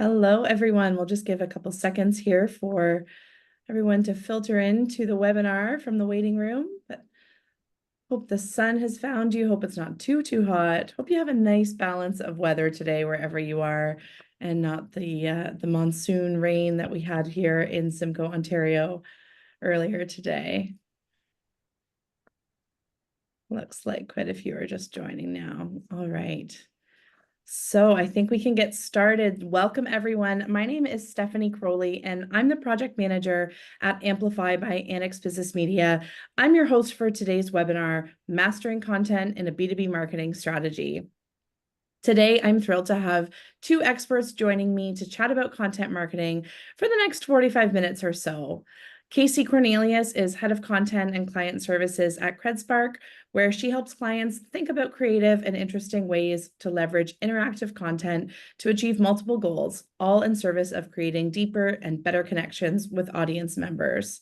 Hello, everyone. We'll just give a couple seconds here for everyone to filter into the webinar from the waiting room. But hope the sun has found you. Hope it's not too hot. Hope you have a nice balance of weather today wherever you are, and not the monsoon rain that we had here in Simcoe, Ontario earlier today. Looks like quite a few are just joining now. All right. So I think we can get started. Welcome, everyone. My name is Stephanie Crowley, and I'm the project manager at Amplify by Annex Business Media. I'm your host for today's webinar, Mastering Content in a B2B Marketing Strategy. Today, I'm thrilled to have two experts joining me to chat about content marketing for the next 45 minutes or so. Casey Cornelius is Head of Content and Client Services at CredSpark, where she helps clients think about creative and interesting ways to leverage interactive content to achieve multiple goals, all in service of creating deeper and better connections with audience members.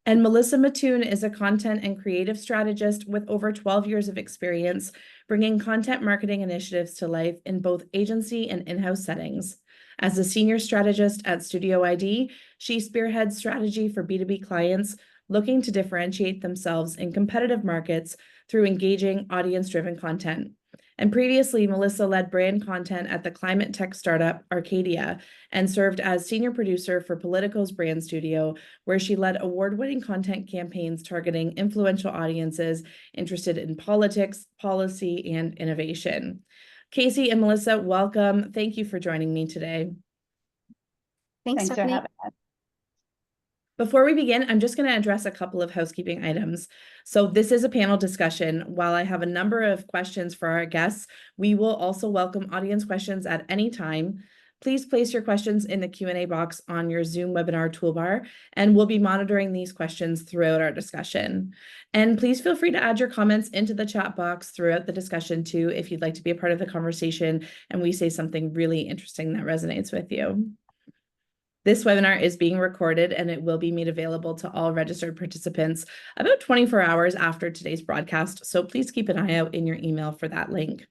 And Melissa Mattoon is a content and creative strategist with over 12 years of experience, bringing content marketing initiatives to life in both agency and in-house settings. As a senior strategist at Studio ID, she spearheads strategy for B2B clients looking to differentiate themselves in competitive markets through engaging audience-driven content. And previously, Melissa led brand content at the climate tech startup Arcadia and served as senior producer for Politico's brand studio, where she led award-winning content campaigns targeting influential audiences interested in politics, policy, and innovation. Casey and Melissa, welcome. Thank you for joining me today. Thanks For Stephanie. having us. Before we begin, I'm just going to address a couple of housekeeping items. So this is a panel discussion. While I have a number of questions for our guests, we will also welcome audience questions at any time. Please place your questions in the Q&A box on your Zoom webinar toolbar, and we'll be monitoring these questions throughout our discussion. And please feel free to add your comments into the chat box throughout the discussion too, if you'd like to be a part of the conversation and we say something really interesting that resonates with you. This webinar is being recorded and it will be made available to all registered participants about 24 hours after today's broadcast, so please keep an eye out in your email for that link.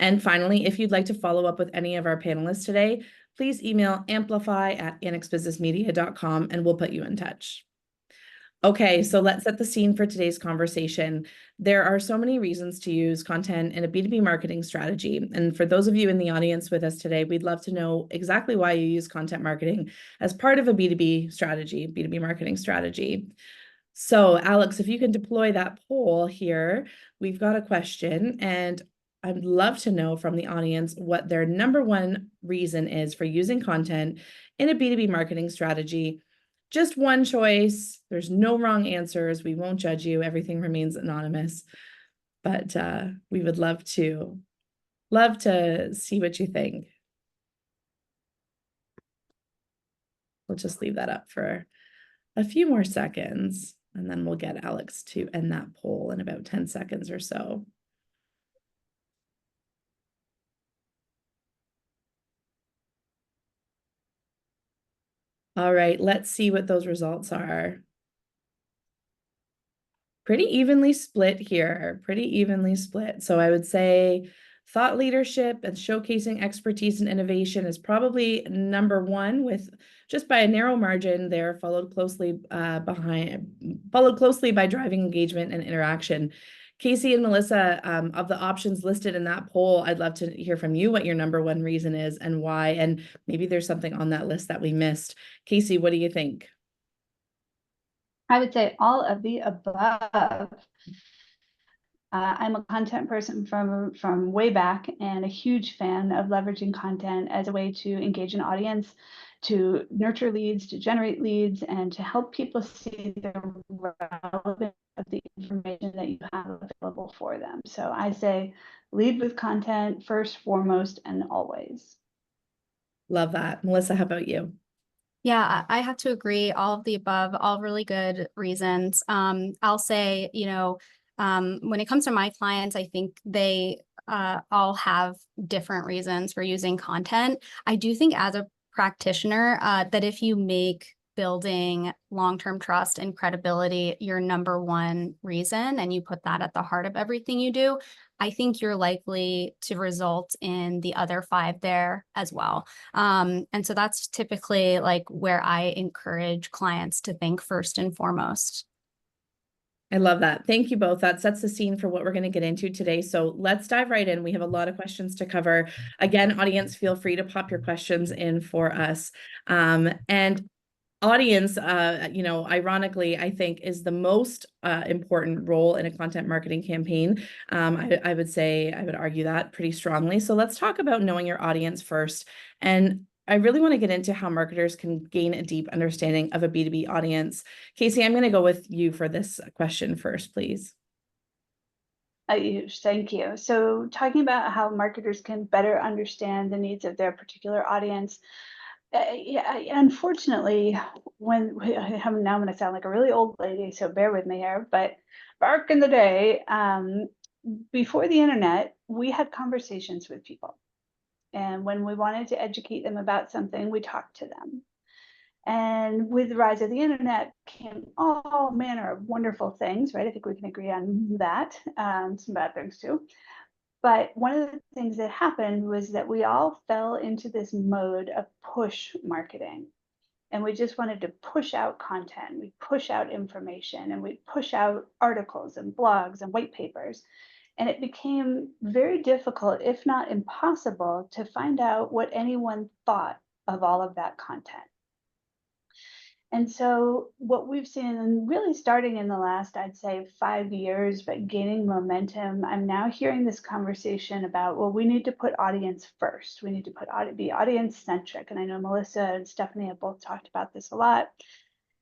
And finally, if you'd like to follow up with any of our panelists today, please email amplify@annexbusinessmedia.com and we'll put you in touch. Okay, so let's set the scene for today's conversation. There are so many reasons to use content in a B2B marketing strategy. And for those of you in the audience with us today, we'd love to know exactly why you use content marketing as part of a B2B strategy, B2B marketing strategy. So Alex, if you can deploy that poll here, we've got a question, and I'd love to know from the audience what their number one reason is for using content in a B2B marketing strategy. Just one choice. There's no wrong answers. We won't judge you. Everything remains anonymous. But we would love to see what you think. We'll just leave that up for a few more seconds, and then we'll get Alex to end that poll in about 10 seconds or so. All right, let's see what those results are. Pretty evenly split here, pretty evenly split. So I would say thought leadership and showcasing expertise and innovation is probably number one, with just by a narrow margin there, followed closely by driving engagement and interaction. Casey and Melissa, of the options listed in that poll, I'd love to hear from you what your number one reason is and why, and maybe there's something on that list that we missed. Casey, what do you think? I would say all of the above. I'm a content person from way back and a huge fan of leveraging content as a way to engage an audience, to nurture leads, to generate leads, and to help people see the relevance of the information that you have available for them. So I say lead with content first, foremost, and always. Love that. Melissa, how about you? Yeah, I have to agree. All of the above, all really good reasons. I'll say, when it comes to my clients, I think they all have different reasons for using content. I do think as a practitioner that if you make building long-term trust and credibility your number one reason, and you put that at the heart of everything you do, I think you're likely to result in the other 5 there as well. And so that's typically like where I encourage clients to think first and foremost. I love that. Thank you both. That sets the scene for what we're going to get into today. So let's dive right in. We have a lot of questions to cover. Again, audience, feel free to pop your questions in for us. And audience, ironically, I think is the most important role in a content marketing campaign. I would argue that pretty strongly. So let's talk about knowing your audience first. And I really want to get into how marketers can gain a deep understanding of a B2B audience. Casey, I'm going to go with you for this question first, please. Thank you. So talking about how marketers can better understand the needs of their particular audience. Unfortunately, now I'm going to sound like a really old lady, so bear with me here, but back in the day, before the internet, we had conversations with people. And when we wanted to educate them about something, we talked to them. And with the rise of the internet came all manner of wonderful things, right? I think we can agree on that, some bad things too. But one of the things that happened was that we all fell into this mode of push marketing. And we just wanted to push out content, we push out information, and we push out articles and blogs and white papers. And it became very difficult, if not impossible, to find out what anyone thought of all of that content. And so what we've seen, and really starting in the last, I'd say 5 years, but gaining momentum, I'm now hearing this conversation about, well, we need to put audience first. We need to be audience centric. And I know Melissa and Stephanie have both talked about this a lot.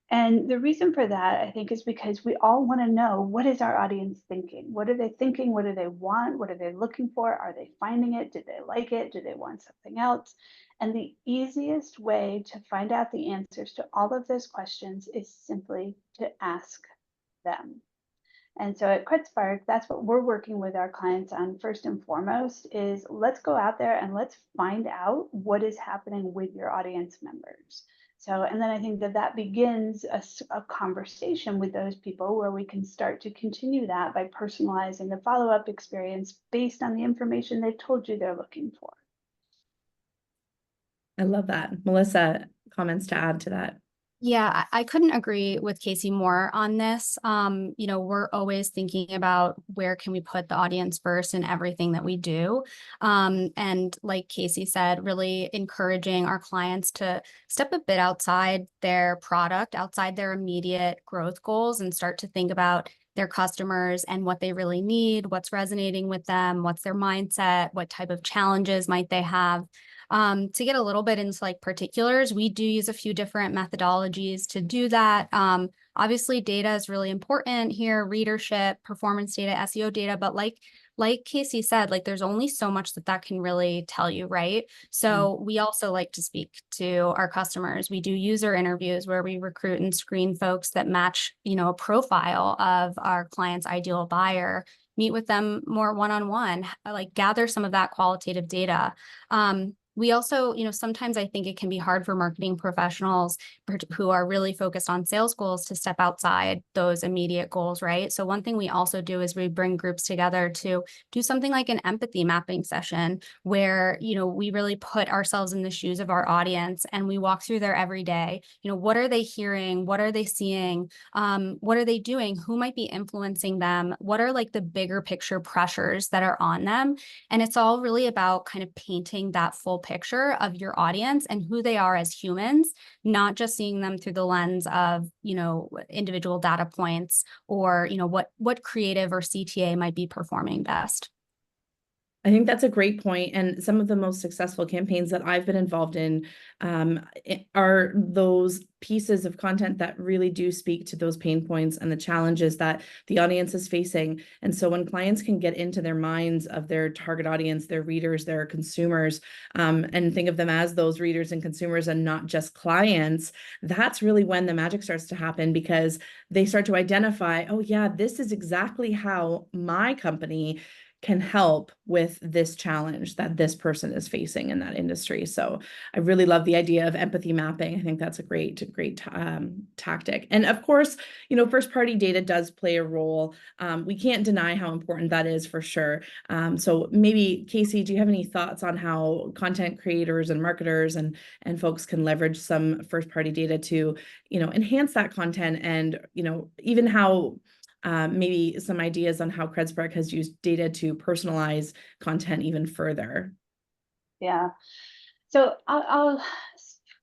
And the reason for that, I think, is because we all want to know, what is our audience thinking? What are they thinking? What do they want? What are they looking for? Are they finding it? Did they like it? Do they want something else? And the easiest way to find out the answers to all of those questions is simply to ask them. And so at QuickSpark, that's what we're working with our clients on first and foremost, is let's go out there and let's find out what is happening with your audience members. So, and then I think that begins a conversation with those people where we can start to continue that by personalizing the follow-up experience based on the information they've told you they're looking for. I love that. Melissa, comments to add to that? Yeah, I couldn't agree with Casey more on this. We're always thinking about where can we put the audience first in everything that we do. And like Casey said, really encouraging our clients to step a bit outside their product, outside their immediate growth goals, and start to think about their customers and what they really need, what's resonating with them, what's their mindset, what type of challenges might they have. To get a little bit into like particulars, we do use a few different methodologies to do that. Obviously, data is really important here, readership, performance data, SEO data, but like Casey said, like there's only so much that can really tell you, right? So we also like to speak to our customers. We do user interviews where we recruit and screen folks that match, a profile of our client's ideal buyer, meet with them more one-on-one, like gather some of that qualitative data. We also, sometimes I think it can be hard for marketing professionals who are really focused on sales goals to step outside those immediate goals, right? So one thing we also do is we bring groups together to do something like an empathy mapping session where, we really put ourselves in the shoes of our audience and we walk through their everyday. What are they hearing? What are they seeing? What are they doing? Who might be influencing them? What are like the bigger picture pressures that are on them? And it's all really about kind of painting that full picture of your audience and who they are as humans, not just seeing them through the lens of, individual data points or, what creative or CTA might be performing best. I think that's a great point. And some of the most successful campaigns that I've been involved in are those pieces of content that really do speak to those pain points and the challenges that the audience is facing. And so when clients can get into their minds of their target audience, their readers, their consumers, and think of them as those readers and consumers and not just clients, that's really when the magic starts to happen, because they start to identify, oh yeah, this is exactly how my company can help with this challenge that this person is facing in that industry. So I really love the idea of empathy mapping. I think that's a great tactic. And of course, you know, first party data does play a role. We can't deny how important that is for sure. So maybe Casey, do you have any thoughts on how content creators and marketers and folks can leverage some first party data to, you know, enhance that content, and, you know, even how maybe some ideas on how CredSpark has used data to personalize content even further? Yeah. So I'll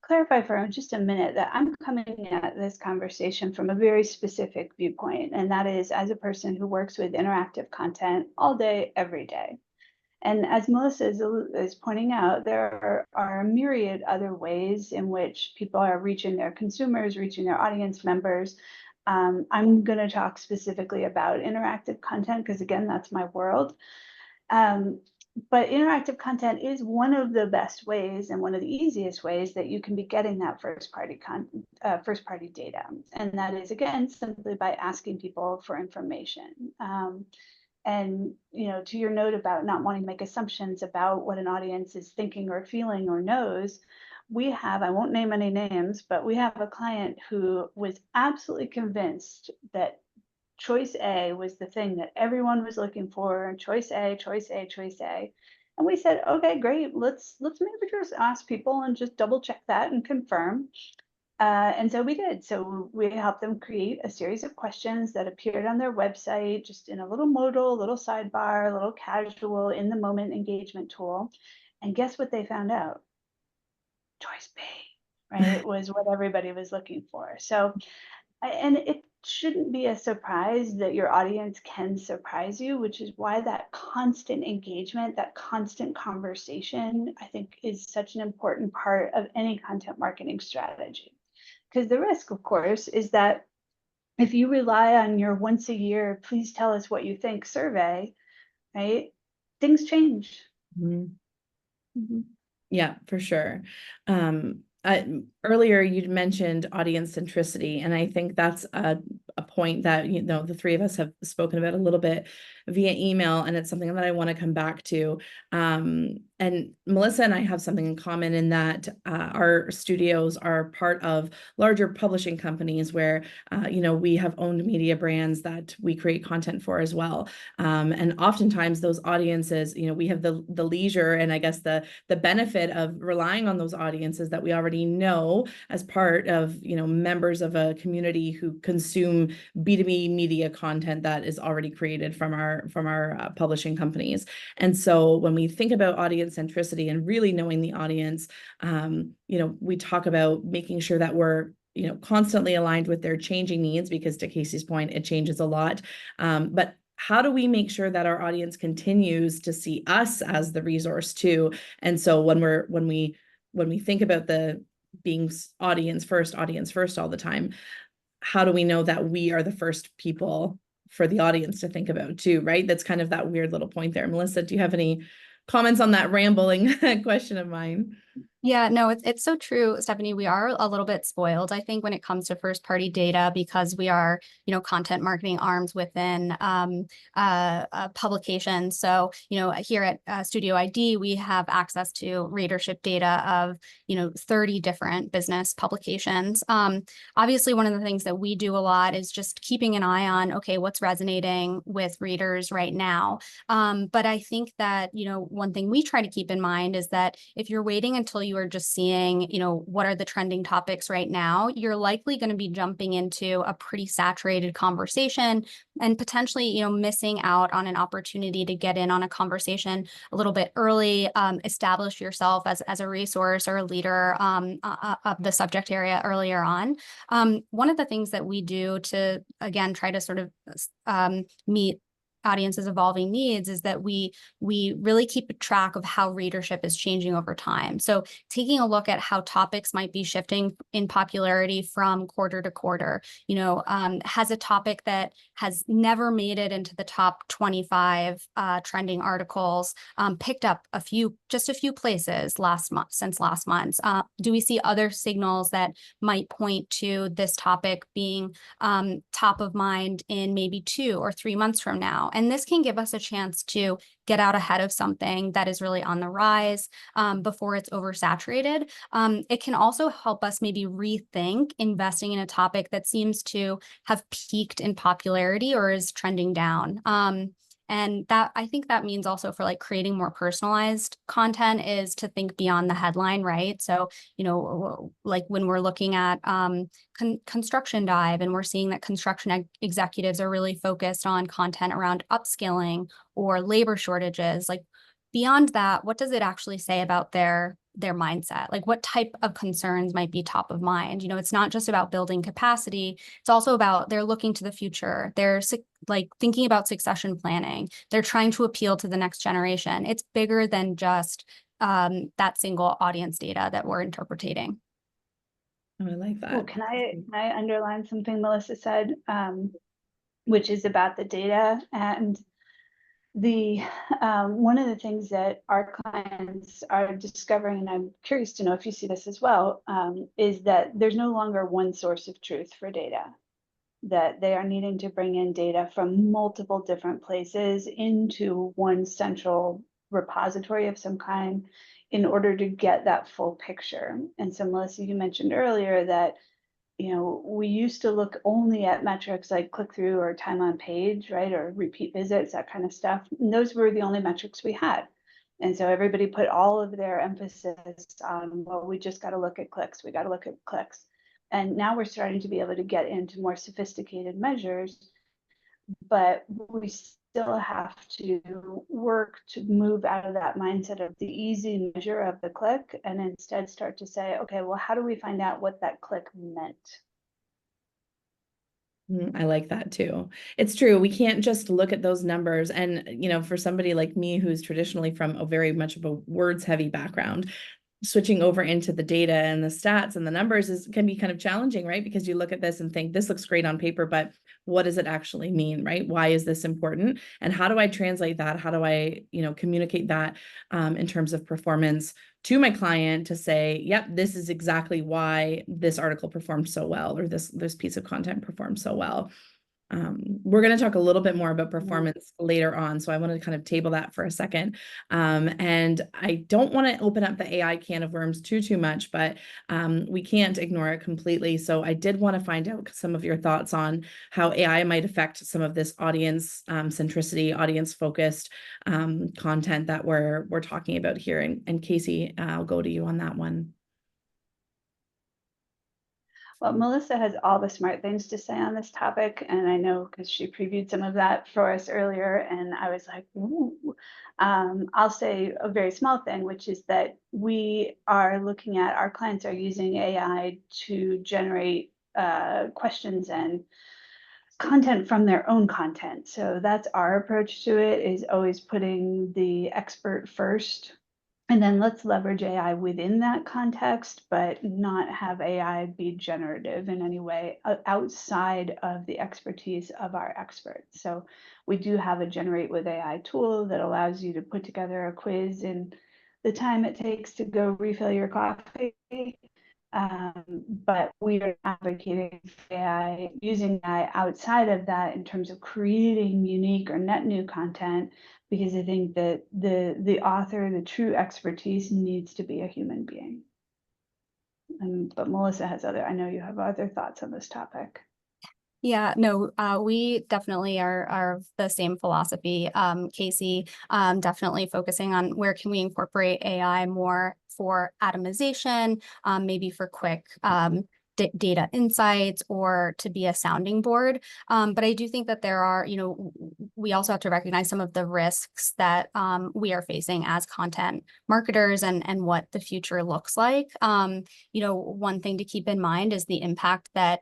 clarify for just a minute that I'm coming at this conversation from a very specific viewpoint, and that is as a person who works with interactive content all day, every day. And as Melissa is pointing out, there are a myriad other ways in which people are reaching their consumers, reaching their audience members. I'm going to talk specifically about interactive content because, again, that's my world. But interactive content is one of the best ways and one of the easiest ways that you can be getting that first party data. And that is, again, simply by asking people for information. And, you know, to your note about not wanting to make assumptions about what an audience is thinking or feeling or knows, we have, I won't name any names, but we have a client who was absolutely convinced that choice A was the thing that everyone was looking for, and choice A, choice A, choice A. And we said, okay, great, let's maybe just ask people and just double check that and confirm. And so we did. So we helped them create a series of questions that appeared on their website, just in a little modal, little sidebar, a little casual, in the moment engagement tool. And guess what they found out? Choice B, right? Was what everybody was looking for. So, and it shouldn't be a surprise that your audience can surprise you, which is why that constant engagement, that constant conversation, I think is such an important part of any content marketing strategy. Because the risk, of course, is that if you rely on your once a year, please tell us what you think survey, right? Things change. Mm-hmm. Mm-hmm. Yeah, for sure. Earlier you'd mentioned audience centricity, and I think that's a point that, you know, the three of us have spoken about a little bit via email, and it's something that I want to come back to. And Melissa and I have something in common in that our studios are part of larger publishing companies where, you know, we have owned media brands that we create content for as well. And oftentimes those audiences, you know, we have the leisure and I guess the benefit of relying on those audiences that we already know as part of, you know, members of a community who consume B2B media content that is already created from our publishing companies. And so when we think about audience centricity and really knowing the audience, you know, we talk about making sure that we're, you know, constantly aligned with their changing needs, because to Casey's point, it changes a lot. But how do we make sure that our audience continues to see us as the resource too? And so when we think about the being audience first all the time, how do we know that we are the first people for the audience to think about too, right? That's kind of that weird little point there. Melissa, do you have any comments on that rambling question of mine? Yeah, no, it's so true, Stephanie. We are a little bit spoiled, I think, when it comes to first party data, because we are, you know, content marketing arms within publications. So, you know, here at Studio ID, we have access to readership data of, you know, 30 different business publications. Obviously, one of the things that we do a lot is just keeping an eye on, okay, what's resonating with readers right now. But I think that, you know, one thing we try to keep in mind is that if you're waiting until you are just seeing, you know, what are the trending topics right now, you're likely going to be jumping into a pretty saturated conversation and potentially, you know, missing out on an opportunity to get in on a conversation a little bit early, establish yourself as a resource or a leader of the subject area earlier on. One of the things that we do to, again, try to sort of meet audience's evolving needs is that we really keep track of how readership is changing over time. So taking a look at how topics might be shifting in popularity from quarter to quarter. You know, has a topic that has never made it into the top 25 trending articles picked up just a few places since last month? Do we see other signals that might point to this topic being top of mind in maybe 2 or 3 months from now? And this can give us a chance to get out ahead of something that is really on the rise before it's oversaturated. It can also help us maybe rethink investing in a topic that seems to have peaked in popularity or is trending down. And that, I think that means also for like creating more personalized content is to think beyond the headline, right? So, like when we're looking at construction dive and we're seeing that construction executives are really focused on content around upskilling or labor shortages, like beyond that, what does it actually say about their mindset? Like what type of concerns might be top of mind? It's not just about building capacity. It's also about they're looking to the future. They're like thinking about succession planning. They're trying to appeal to the next generation. It's bigger than just that single audience data that we're interpreting. Oh, I like that. Well, can I underline something Melissa said, which is about the data and the one of the things that our clients are discovering, and I'm curious to know if you see this as well, is that there's no longer one source of truth for data, that they are needing to bring in data from multiple different places into one central repository of some kind in order to get that full picture. And so Melissa, you mentioned earlier that we used to look only at metrics like click-through or time on page, right? Or repeat visits, that kind of stuff. And those were the only metrics we had. And so everybody put all of their emphasis on, well, we just got to look at clicks. We got to look at clicks. And now we're starting to be able to get into more sophisticated measures, but we still have to work to move out of that mindset of the easy measure of the click and instead start to say, okay, well, how do we find out what that click meant? I like that too. It's true. We can't just look at those numbers. And, for somebody like me, who's traditionally from a very much of a words heavy background, switching over into the data and the stats and the numbers can be kind of challenging, right? Because you look at this and think this looks great on paper, but what does it actually mean, right? Why is this important? And how do I translate that? How do I, communicate that in terms of performance to my client to say, yep, this is exactly why this article performed so well, or this piece of content performed so well. We're going to talk a little bit more about performance later on, so I want to kind of table that for a second. And I don't want to open up the AI can of worms too much, but we can't ignore it completely. So I did want to find out some of your thoughts on how AI might affect some of this audience centricity, audience focused content that we're talking about here. And Casey, I'll go to you on that one. Well, Melissa has all the smart things to say on this topic, and I know because she previewed some of that for us earlier, and I was like, ooh. I'll say a very small thing, which is that we are looking at, our clients are using AI to generate questions and content from their own content. So that's our approach to it, is always putting the expert first. And then let's leverage AI within that context, but not have AI be generative in any way outside of the expertise of our experts. So we do have a Generate with AI tool that allows you to put together a quiz in the time it takes to go refill your coffee. But we are advocating for AI, using AI outside of that in terms of creating unique or net new content, because I think that the author, the true expertise needs to be a human being. But Melissa has I know you have other thoughts on this topic. Yeah, no, we definitely are of the same philosophy. Casey, definitely focusing on where can we incorporate AI more for atomization, maybe for quick data insights or to be a sounding board. But I do think that there are, we also have to recognize some of the risks that we are facing as content marketers and what the future looks like. One thing to keep in mind is the impact that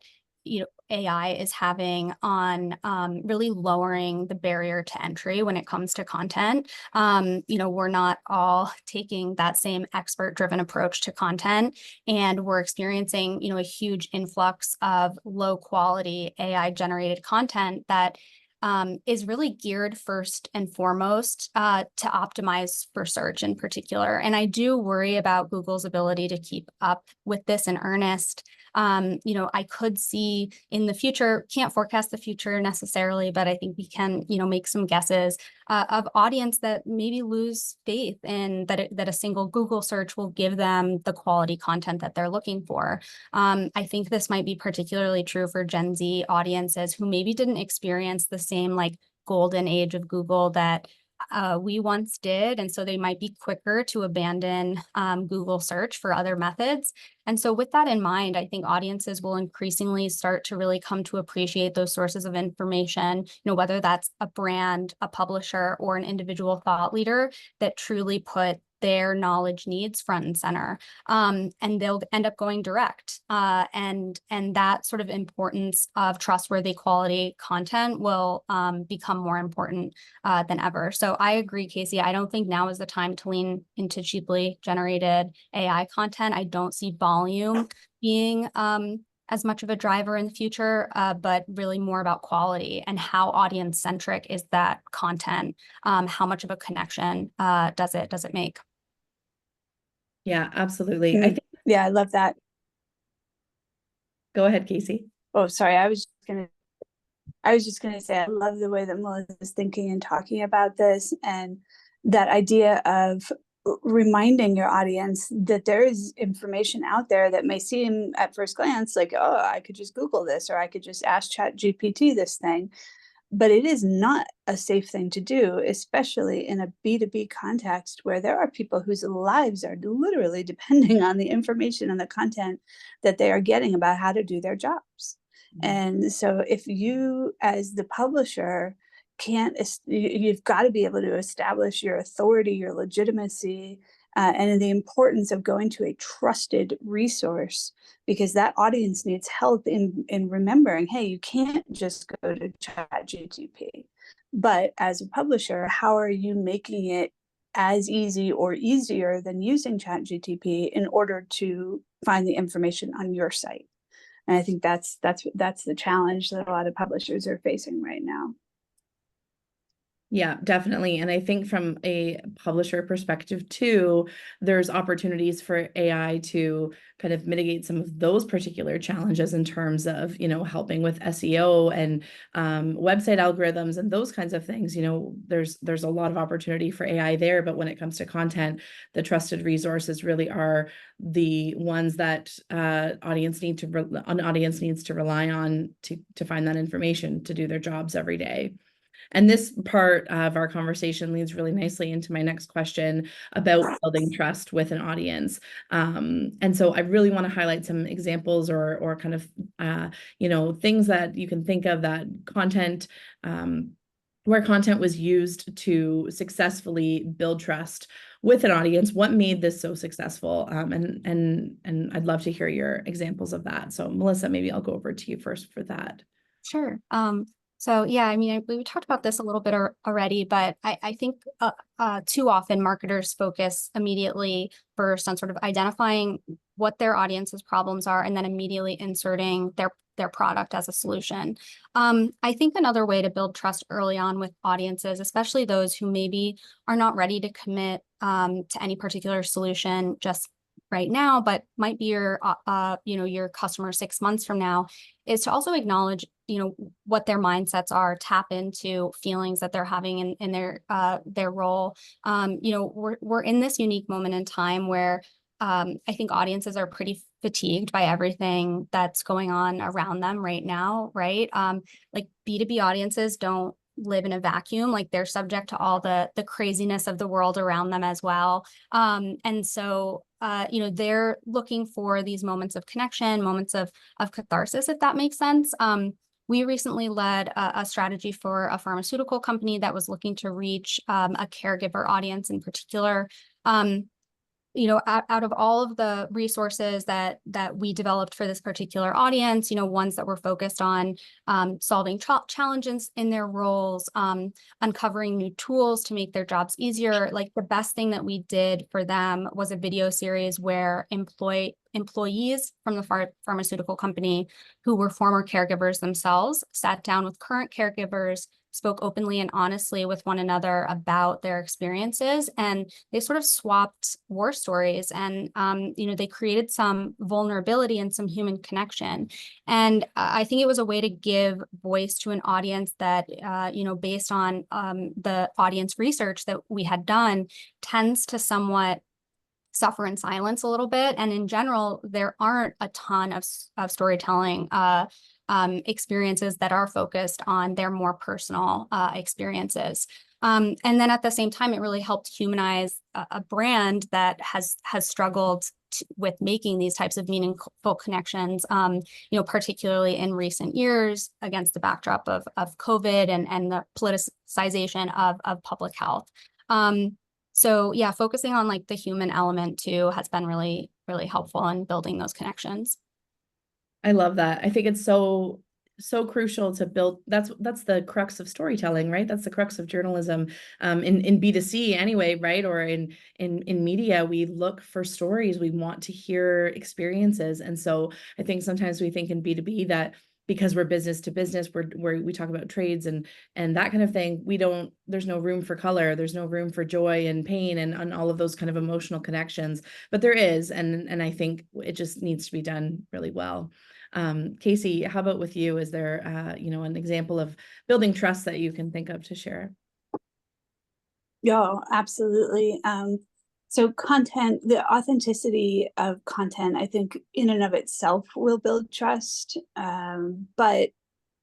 AI is having on really lowering the barrier to entry when it comes to content. We're not all taking that same expert-driven approach to content, and we're experiencing, a huge influx of low-quality AI-generated content that is really geared first and foremost to optimize for search in particular. And I do worry about Google's ability to keep up with this in earnest. You know, I could see in the future, can't forecast the future necessarily, but I think we can, you know, make some guesses of audience that maybe lose faith in that a single Google search will give them the quality content that they're looking for. I think this might be particularly true for Gen Z audiences who maybe didn't experience the same like golden age of Google that we once did. And so they might be quicker to abandon Google search for other methods. And so with that in mind, I think audiences will increasingly start to really come to appreciate those sources of information, you know, whether that's a brand, a publisher, or an individual thought leader that truly put their knowledge needs front and center, and they'll end up going direct. And that sort of importance of trustworthy quality content will become more important than ever. So I agree, Casey. I don't think now is the time to lean into cheaply generated AI content. I don't see volume being as much of a driver in the future, but really more about quality and how audience centric is that content. How much of a connection does it make? Yeah, absolutely. I think, Yeah, I love that. go ahead, Casey. Oh, sorry. I was just gonna say I love the way that Melissa's thinking and talking about this, and that idea of reminding your audience that there is information out there that may seem at first glance like, oh, I could just Google this, or I could just ask ChatGPT this thing. But it is not a safe thing to do, especially in a B2B context where there are people whose lives are literally depending on the information and the content that they are getting about how to do their jobs. And so if you, as the publisher, you've got to be able to establish your authority, your legitimacy, and the importance of going to a trusted resource, because that audience needs help in remembering, hey, you can't just go to ChatGPT. But as a publisher, how are you making it as easy or easier than using ChatGPT in order to find the information on your site? And I think that's the challenge that a lot of publishers are facing right now. Yeah, definitely. And I think from a publisher perspective too, there's opportunities for AI to kind of mitigate some of those particular challenges in terms of, you know, helping with SEO and website algorithms and those kinds of things. You know, there's a lot of opportunity for AI there, but when it comes to content, the trusted resources really are the ones that an audience needs to rely on to find that information to do their jobs every day. And this part of our conversation leads really nicely into my next question about building trust with an audience. And so I really want to highlight some examples or kind of, you know, things that you can think of that content, where content was used to successfully build trust with an audience. What made this so successful? And I'd love to hear your examples of that. So Melissa, maybe I'll go over to you first for that. Sure. So yeah, I mean, we talked about this a little bit already, but I think too often marketers focus immediately first on sort of identifying what their audience's problems are and then immediately inserting their product as a solution. I think another way to build trust early on with audiences, especially those who maybe are not ready to commit to any particular solution just right now, but might be your your customer 6 months from now, is to also acknowledge, you know, what their mindsets are, tap into feelings that they're having in their role. You know, we're in this unique moment in time where I think audiences are pretty fatigued by everything that's going on around them right now, right? Like B2B audiences don't live in a vacuum. Like they're subject to all the craziness of the world around them as well. And so you know, they're looking for these moments of connection, moments of catharsis, if that makes sense. We recently led a strategy for a pharmaceutical company that was looking to reach a caregiver audience in particular. You know, out of all of the resources that we developed for this particular audience, you know, ones that were focused on solving challenges in their roles, uncovering new tools to make their jobs easier. Like the best thing that we did for them was a video series where employees from the pharmaceutical company who were former caregivers themselves sat down with current caregivers spoke openly and honestly with one another about their experiences, and they sort of swapped war stories, and they created some vulnerability and some human connection. And I think it was a way to give voice to an audience that, based on the audience research that we had done, tends to somewhat suffer in silence a little bit. And in general, there aren't a ton of storytelling experiences that are focused on their more personal experiences. And then at the same time, it really helped humanize a brand that has struggled with making these types of meaningful connections, particularly in recent years against the backdrop of COVID and the politicization of public health. So yeah, focusing on like the human element too has been really, really helpful in building those connections. I love that. I think it's so crucial to build. That's the crux of storytelling, right? That's the crux of journalism, in B2C anyway, right? Or in media, we look for stories. We want to hear experiences. And so I think sometimes we think in B2B that because we're business to business, we talk about trades and that kind of thing, there's no room for color, there's no room for joy and pain and all of those kind of emotional connections, but there is, and I think it just needs to be done really well. Casey, how about with you? Is there an example of building trust that you can think of to share? Yeah, absolutely. So content, the authenticity of content, I think in and of itself will build trust. But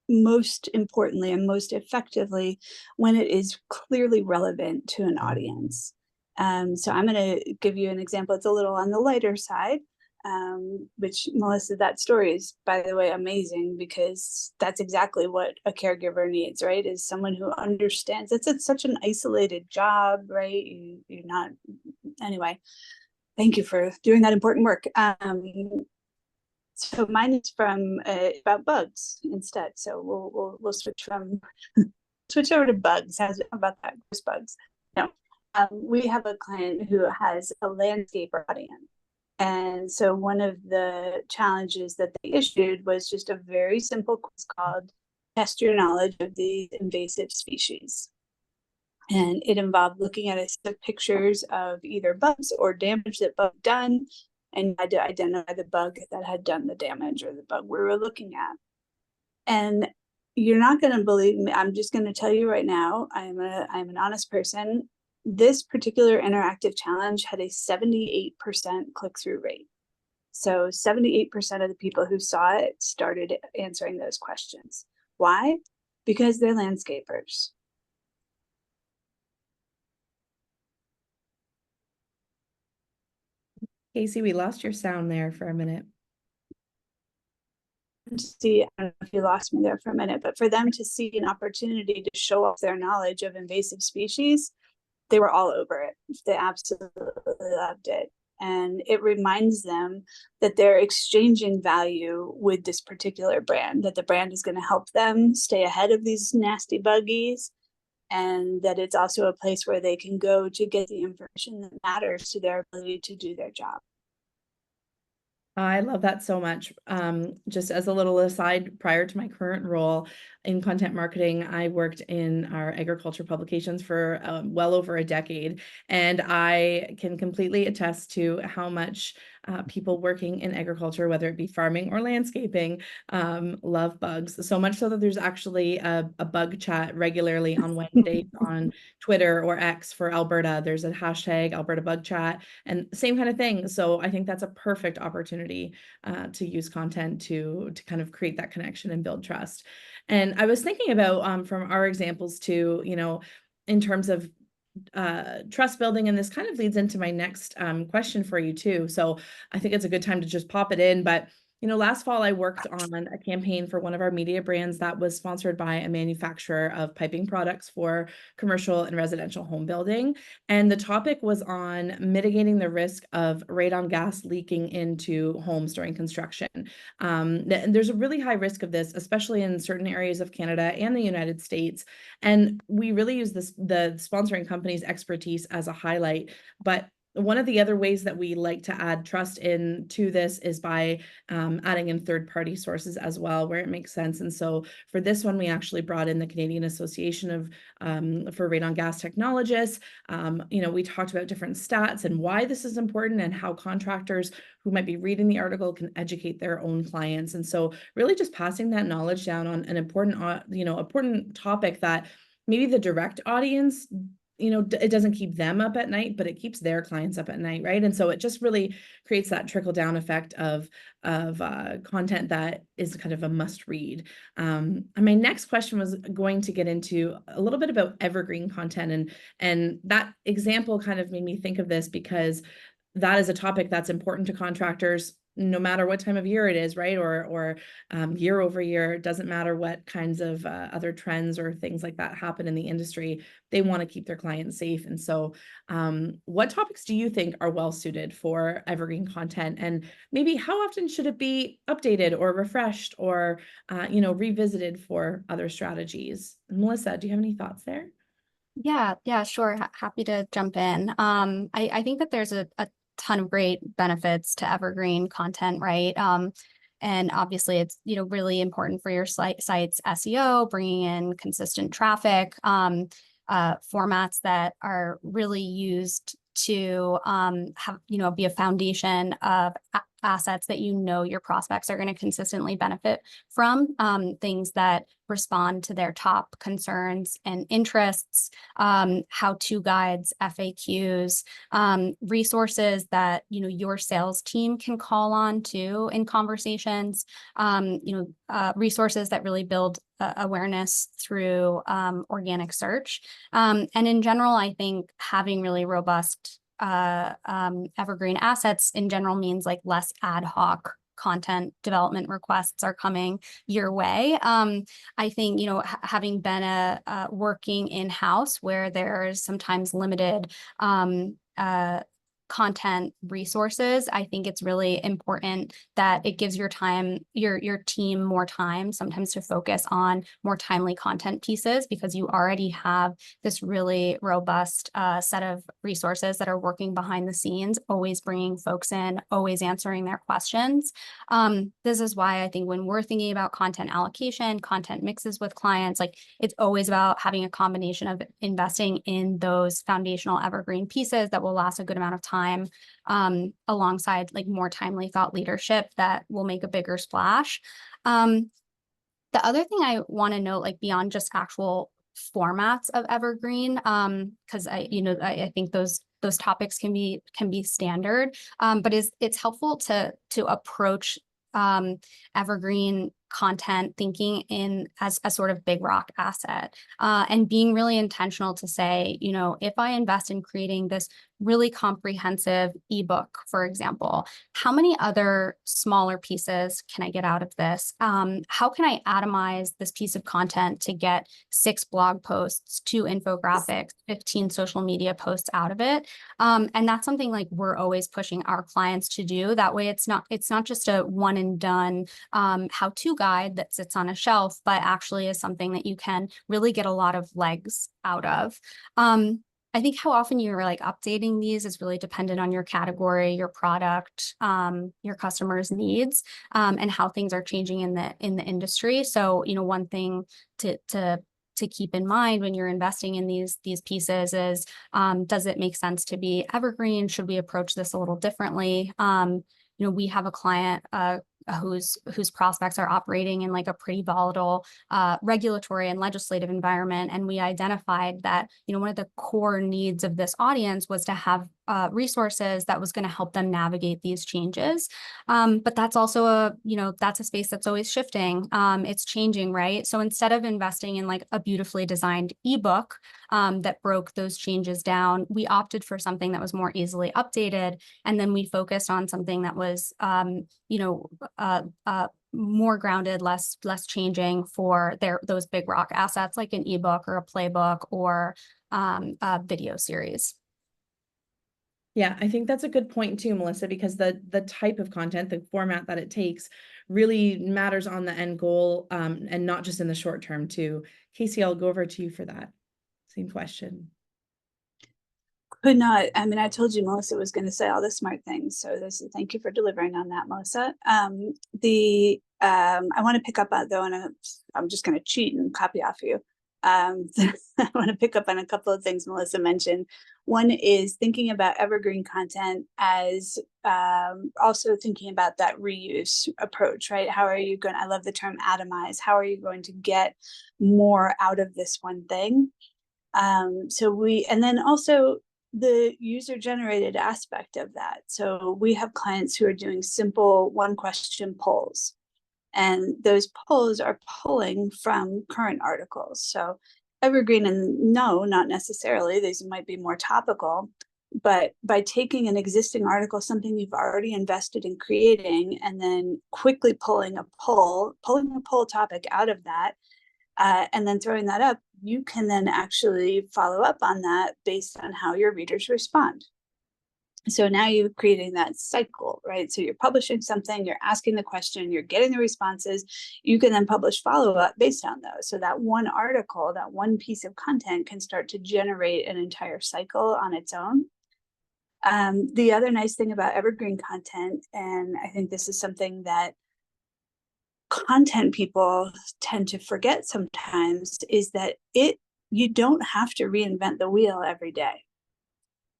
most importantly and most effectively when it is clearly relevant to an audience. So I'm going to give you an example. It's a little on the lighter side, which Melissa, that story is, by the way, amazing, because that's exactly what a caregiver needs, right? Is someone who understands. It's such an isolated job, right? You're not, anyway, thank you for doing that important work. So mine is from about bugs instead. So we'll switch over to bugs. How about that? Gross bugs. No, we have a client who has a landscaper audience, and so one of the challenges that they issued was just a very simple quiz called "Test Your Knowledge of These Invasive Species." And it involved looking at a set of pictures of either bugs or damage that bug done, and you had to identify the bug that had done the damage or the bug we were looking at. And you're not going to believe me. I'm just going to tell you right now, I'm an honest person. This particular interactive challenge had a 78% click-through rate. So 78% of the people who saw it started answering those questions. Why? Because they're landscapers. Casey, we lost your sound there for a minute. To see, I don't know if you lost me there for a minute, but for them to see an opportunity to show off their knowledge of invasive species, they were all over it. They absolutely loved it. And it reminds them that they're exchanging value with this particular brand, that the brand is going to help them stay ahead of these nasty buggies, and that it's also a place where they can go to get the information that matters to their ability to do their job. I love that so much. Just as a little aside, prior to my current role in content marketing, I worked in our agriculture publications for well over a decade, and I can completely attest to how much people working in agriculture, whether it be farming or landscaping, love bugs. So much so that there's actually a bug chat regularly on Wednesdays on Twitter or X for Alberta. There's a hashtag Alberta Bug Chat, and same kind of thing. So I think that's a perfect opportunity to use content to kind of create that connection and build trust. And I was thinking about from our examples too, in terms of trust building, and this kind of leads into my next question for you too. So I think it's a good time to just pop it in. But last fall I worked on a campaign for one of our media brands that was sponsored by a manufacturer of piping products for commercial and residential home building. And the topic was on mitigating the risk of radon gas leaking into homes during construction. There's a really high risk of this, especially in certain areas of Canada and the United States. And we really use the sponsoring company's expertise as a highlight, but One of the other ways that we like to add trust into this is by adding in third-party sources as well, where it makes sense. And so for this one, we actually brought in the Canadian Association of for Radon Gas Technologists. We talked about different stats and why this is important and how contractors who might be reading the article can educate their own clients. And so really just passing that knowledge down on an important topic that maybe the direct audience, it doesn't keep them up at night, but it keeps their clients up at night, right? And so it just really creates that trickle down effect of content that is kind of a must read. And my next question was going to get into a little bit about evergreen content, and that example kind of made me think of this because that is a topic that's important to contractors no matter what time of year it is, right? Or year over year, it doesn't matter what kinds of other trends or things like that happen in the industry. They want to keep their clients safe. And so what topics do you think are well suited for evergreen content? And maybe how often should it be updated or refreshed or, revisited for other strategies? Melissa, do you have any thoughts there? Yeah, sure. Happy to jump in. I think that there's a ton of great benefits to evergreen content, right? And obviously it's, really important for your site's SEO, bringing in consistent traffic, formats that are really used to have, be a foundation of assets that your prospects are going to consistently benefit from, things that respond to their top concerns and interests, how-to guides, FAQs, resources that your sales team can call on too in conversations, resources that really build awareness through organic search. And in general, I think having really robust evergreen assets in general means like less ad hoc content development requests are coming your way. I think, having been working in-house where there's sometimes limited content resources, I think it's really important that it gives your team more time sometimes to focus on more timely content pieces, because you already have this really robust set of resources that are working behind the scenes, always bringing folks in, always answering their questions. This is why I think when we're thinking about content allocation, content mixes with clients, like it's always about having a combination of investing in those foundational evergreen pieces that will last a good amount of time, alongside like more timely thought leadership that will make a bigger splash. The other thing I want to note, like beyond just actual formats of evergreen, because I think those topics can be standard, but it's helpful to approach evergreen content thinking in as a sort of big rock asset, and being really intentional to say, if I invest in creating this really comprehensive ebook, for example, how many other smaller pieces can I get out of this? How can I atomize this piece of content to get 6 blog posts, 2 infographics, 15 social media posts out of it? And that's something like we're always pushing our clients to do. That way it's not just a one and done how-to guide that sits on a shelf, but actually is something that you can really get a lot of legs out of. I think how often you're like updating these is really dependent on your category, your product, your customers' needs, and how things are changing in the industry. So, one thing to keep in mind when you're investing in these pieces is, does it make sense to be evergreen? Should we approach this a little differently? We have a client whose prospects are operating in like a pretty volatile regulatory and legislative environment. And we identified that, one of the core needs of this audience was to have resources that was going to help them navigate these changes. But that's also that's a space that's always shifting. It's changing, right? So instead of investing in like a beautifully designed ebook that broke those changes down, we opted for something that was more easily updated. And then we focused on something that was, more grounded, less changing for those big rock assets like an ebook or a playbook or a video series. Yeah, I think that's a good point too, Melissa, because the type of content, the format that it takes really matters on the end goal, and not just in the short term too. Casey, I'll go over to you for that. Same question. could not, I mean, I told you Melissa was going to say all the smart things. So thank you for delivering on that, Melissa. I want to pick up on though, and I'm just going to cheat and copy off you. I want to pick up on a couple of things Melissa mentioned. One is thinking about evergreen content as also thinking about that reuse approach, right? How are you going, I love the term atomize. How are you going to get more out of this one thing? And then also the user generated aspect of that. So we have clients who are doing simple one question polls, and those polls are pulling from current articles. So evergreen, and no, not necessarily, these might be more topical, but by taking an existing article, something you've already invested in creating, and then quickly pulling a poll topic out of that, and then throwing that up, you can then actually follow up on that based on how your readers respond. So now you're creating that cycle, right? So you're publishing something, you're asking the question, you're getting the responses, you can then publish follow-up based on those. So that one article, that one piece of content can start to generate an entire cycle on its own. The other nice thing about evergreen content, and I think this is something that content people tend to forget sometimes, is that you don't have to reinvent the wheel every day.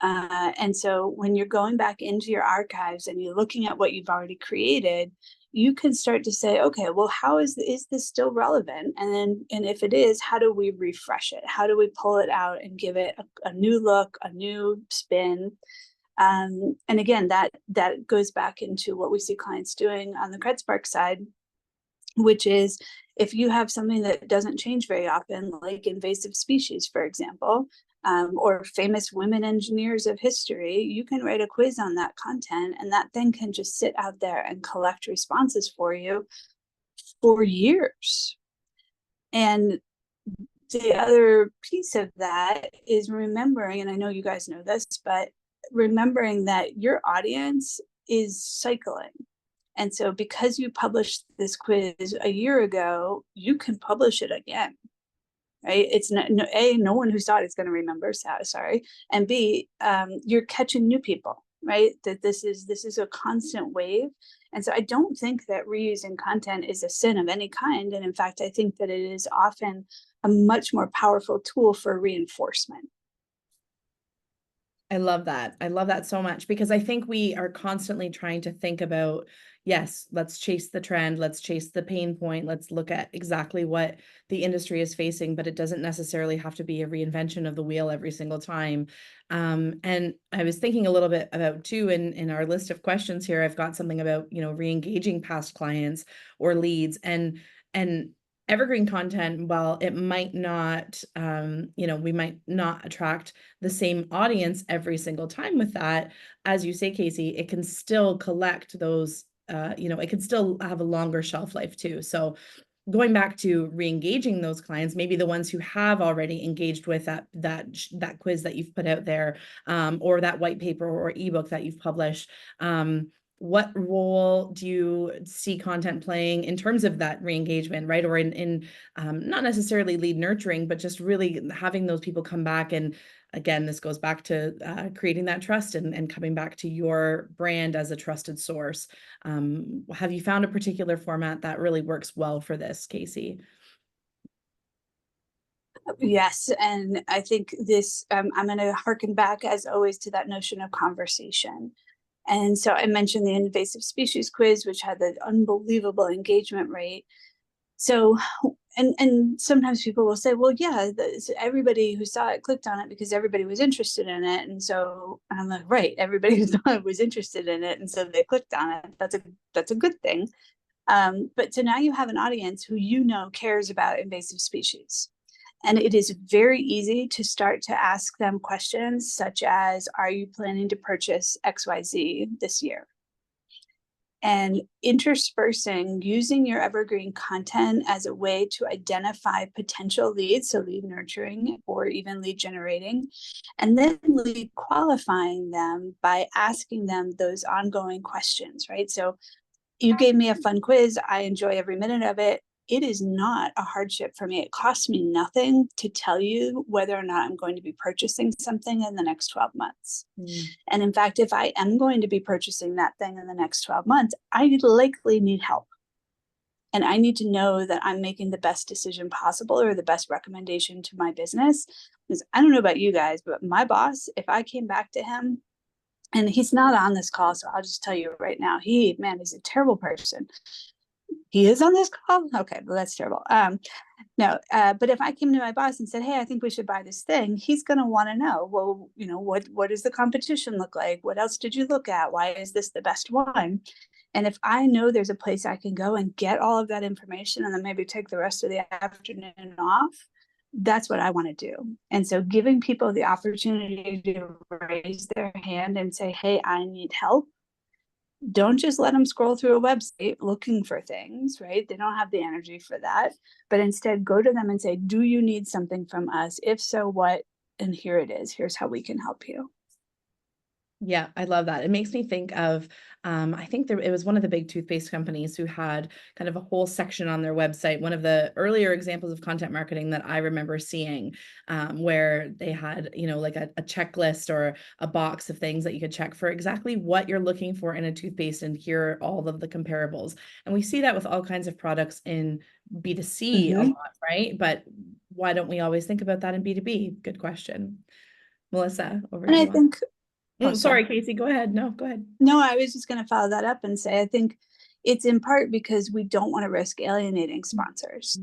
And so when you're going back into your archives and you're looking at what you've already created, you can start to say, okay, well, how is this still relevant? And if it is, how do we refresh it? How do we pull it out and give it a new look, a new spin? And again, that goes back into what we see clients doing on the CredSpark side, which is if you have something that doesn't change very often, like invasive species, for example, or famous women engineers of history, you can write a quiz on that content, and that thing can just sit out there and collect responses for you for years. And the other piece of that is remembering, and I know you guys know this, but remembering that your audience is cycling. And so because you published this quiz a year ago, you can publish it again, right? It's no one who saw it is going to remember, sorry. And B, you're catching new people, right? That this is a constant wave. And so I don't think that reusing content is a sin of any kind. And in fact, I think that it is often a much more powerful tool for reinforcement. I love that. I love that so much, because I think we are constantly trying to think about, yes, let's chase the trend, let's chase the pain point, let's look at exactly what the industry is facing, but it doesn't necessarily have to be a reinvention of the wheel every single time. And I was thinking a little bit about too, in our list of questions here, I've got something about, re-engaging past clients or leads, and evergreen content, while it might not, we might not attract the same audience every single time with that, as you say, Casey, it can still collect those, it can still have a longer shelf life too. So going back to re-engaging those clients, maybe the ones who have already engaged with that quiz that you've put out there, or that white paper or ebook that you've published, what role do you see content playing in terms of that re-engagement, right? Or in not necessarily lead nurturing, but just really having those people come back. And again, this goes back to creating that trust and coming back to your brand as a trusted source. Have you found a particular format that really works well for this, Casey? Yes, and I think this, I'm going to harken back, as always, to that notion of conversation. And so I mentioned the invasive species quiz, which had the unbelievable engagement rate. So, and sometimes people will say, well, yeah, everybody who saw it clicked on it because everybody was interested in it. And so I'm like, right, everybody who saw it was interested in it, and so they clicked on it. That's a good thing. But so now you have an audience who cares about invasive species. And it is very easy to start to ask them questions such as, are you planning to purchase XYZ this year? And interspersing, using your evergreen content as a way to identify potential leads, so lead nurturing or even lead generating, and then lead qualifying them by asking them those ongoing questions, right? So you gave me a fun quiz. I enjoy every minute of it. it is not a hardship for me. It costs me nothing to tell you whether or not I'm going to be purchasing something in the next 12 months. And in fact, if I am going to be purchasing that thing in the next 12 months, I likely need help. And I need to know that I'm making the best decision possible or the best recommendation to my business. Because I don't know about you guys, but my boss, if I came back to him, and he's not on this call, so I'll just tell you right now, he's a terrible person. He is on this call? Okay, well, that's terrible. No, but if I came to my boss and said, hey, I think we should buy this thing, he's going to want to know, well, what does the competition look like? What else did you look at? Why is this the best one? And if I know there's a place I can go and get all of that information and then maybe take the rest of the afternoon off, that's what I want to do. And so giving people the opportunity to raise their hand and say, hey, I need help. Don't just let them scroll through a website looking for things, right? They don't have the energy for that, but instead go to them and say, do you need something from us? If so, what? And here it is. Here's how we can help you. Yeah, I love that. It makes me think of, I think it was one of the big toothpaste companies who had kind of a whole section on their website, one of the earlier examples of content marketing that I remember seeing, where they had, like a checklist or a box of things that you could check for exactly what you're looking for in a toothpaste, and here are all of the comparables. And we see that with all kinds of products in B2C a lot, right? But why don't we always think about that in B2B? Good question. Melissa, over to And I you. think Sorry, Casey, go ahead. No, go ahead. No, I was just going to follow that up and say, I think it's in part because we don't want to risk alienating sponsors,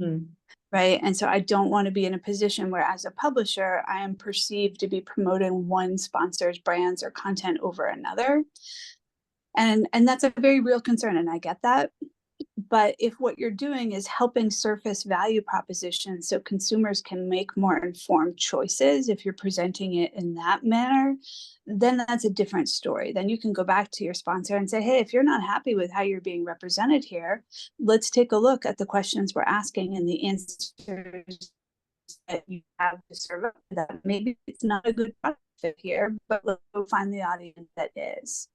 right? And so I don't want to be in a position where, as a publisher, I am perceived to be promoting one sponsor's brands or content over another. And that's a very real concern, and I get that. But if what you're doing is helping surface value propositions so consumers can make more informed choices, if you're presenting it in that manner, then that's a different story. Then you can go back to your sponsor and say, hey, if you're not happy with how you're being represented here, let's take a look at the questions we're asking and the answers that you have to serve up to that. Maybe it's not a good product fit here, but let's go find the audience that is.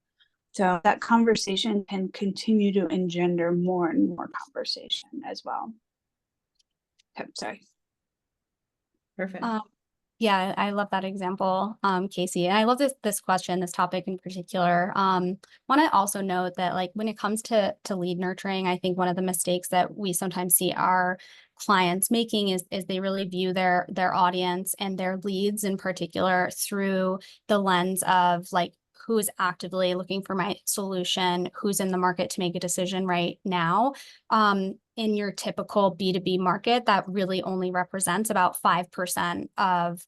So that conversation can continue to engender more and more conversation as well. Okay, sorry. Perfect. Yeah, I love that example, Casey. And I love this question, this topic in particular. Want to also note that, like, when it comes to lead nurturing, I think one of the mistakes that we sometimes see our clients making is they really view their audience and their leads in particular through the lens of, like, who's actively looking for my solution, who's in the market to make a decision right now. In your typical B2B market, that really only represents about 5% of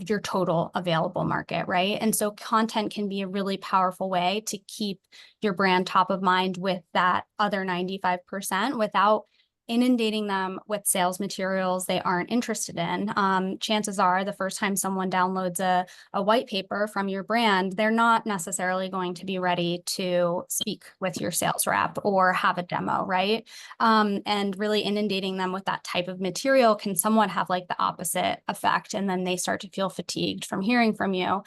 your total available market, right? And so content can be a really powerful way to keep your brand top of mind with that other 95% without inundating them with sales materials they aren't interested in. Chances are the first time someone downloads a white paper from your brand, they're not necessarily going to be ready to speak with your sales rep or have a demo, right? And really inundating them with that type of material can somewhat have like the opposite effect, and then they start to feel fatigued from hearing from you.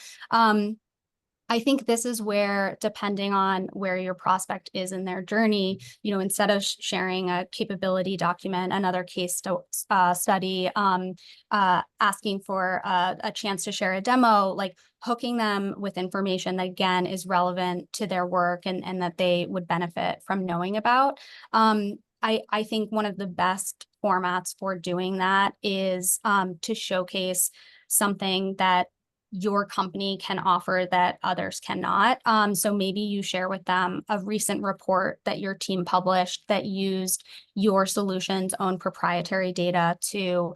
I think this is where, depending on where your prospect is in their journey, instead of sharing a capability document, another case study, asking for a chance to share a demo, like hooking them with information that, again, is relevant to their work and that they would benefit from knowing about. I think one of the best formats for doing that is to showcase something that your company can offer that others cannot. So maybe you share with them a recent report that your team published that used your solution's own proprietary data to